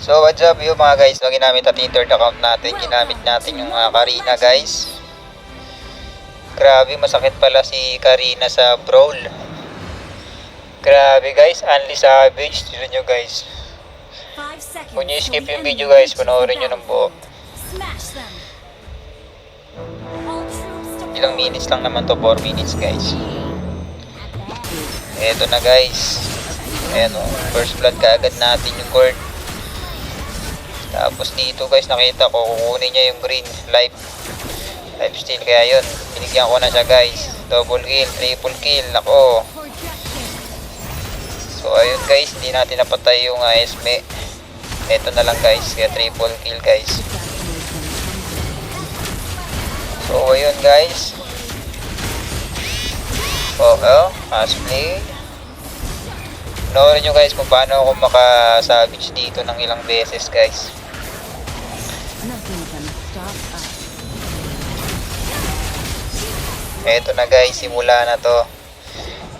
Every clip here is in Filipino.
So what's up yung mga guys, no, ginamit natin yung third account natin, ginamit natin yung Karina guys. Grabe, masakit pala si Karina sa brawl. Grabe guys, only savage. Tignan nyo guys. Kung nyo skip yung video guys, panoorin nyo ng buo. Ilang minutes lang naman to, 4 minutes guys. Eto na guys. Ayan o, first blood kaagad natin yung gourd. Tapos dito guys, nakita ko, kukunin niya yung green life steal. Kaya yun, binigyan ko na siya guys. Double kill, triple kill, ako. So ayun guys, hindi natin napatay yung Esme. Eto na lang guys, kaya triple kill guys. So ayun guys. Fast play. Panoorin nyo guys kung paano ako makasavage dito ng ilang beses guys. Eto na guys, simula na to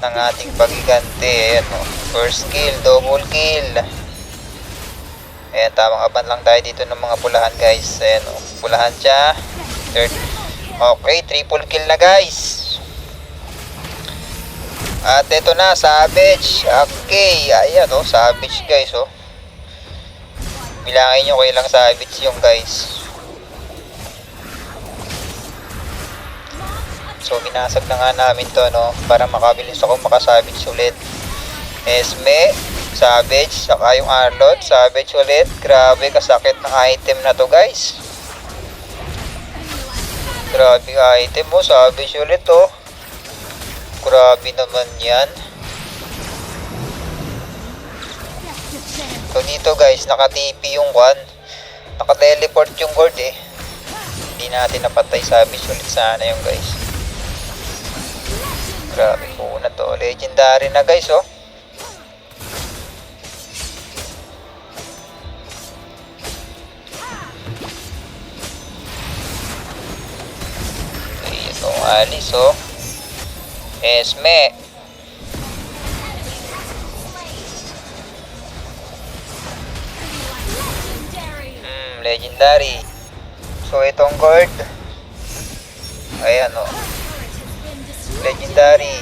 ng ating pagigante. Ayan o, first kill, double kill. Ayan, tamang aban lang tayo dito ng mga pulahan guys. Ayan o, pulahan siya. Third. Okay, triple kill na guys. At ito na, savage. Okay, ayan o, savage guys o. Bilangin nyo kung ilang savage yung guys. So binasag na nga namin to, no, para makabilis ako makasavage ulit. Esme, savage, saka yung Arlot, savage ulit. Grabe kasakit ng item na to guys. Grabe item mo, savage ulit to. Grabe naman yan. So dito guys, naka-TP yung one, naka-teleport yung gourd eh. Hindi natin napatay, savage ulit sana yung guys. Grabe po na to. Legendary na guys oh. Okay, itong Alice oh. Esme. Legendary. So itong gourd. Ayan oh. Legendary.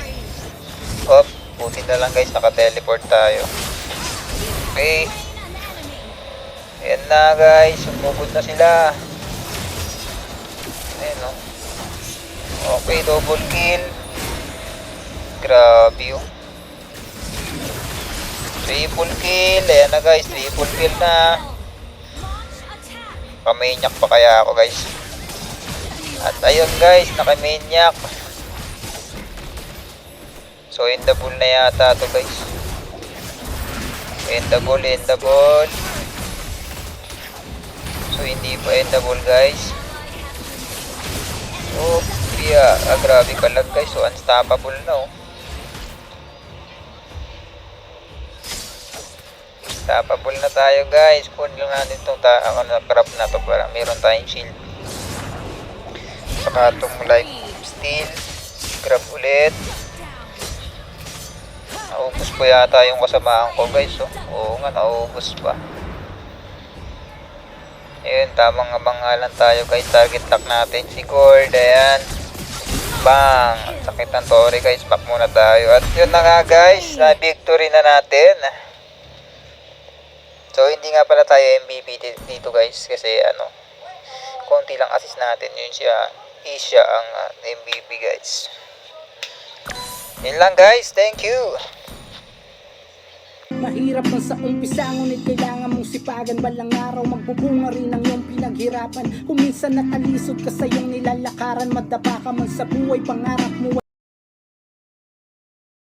Op, buti na lang guys, naka-teleport tayo. Okay. Ayan na guys, sumugod na sila. Ayan o. Okay, double kill. Grabe o. Triple kill. Ayan na guys, triple kill na. Kamaniac pa kaya ako guys. At ayun guys, naka-maniac. So endable na yata to guys. Endable. So hindi pa endable guys. So yeah, grabe kalag guys. So unstoppable na oh. Unstoppable na tayo guys. Kunin lang natin itong crop na to para meron tayong shield. Saka itong life steal. Grab ulit. Naubos po yata yung kasamaan ko guys oh. Oo nga, naubos pa. Ayun, tamang abangalan tayo guys. Target lock natin si gourd. Ayan, bang, sakit ng tori guys. Back muna tayo. At yun na nga guys, na victory na natin. So hindi nga pala tayo MVP dito guys, kasi ano, konti lang assist natin. Yun siya ang MVP guys. Yun lang guys, thank you. Mahirap man sa umpisa, ngunit kailangan mong sipagan. Balang araw magbubunga rin ang iyong pinaghirapan. Kung minsan nakalisod ka sa iyong nilalakaran, madapa ka man sa buhay, pangarap mo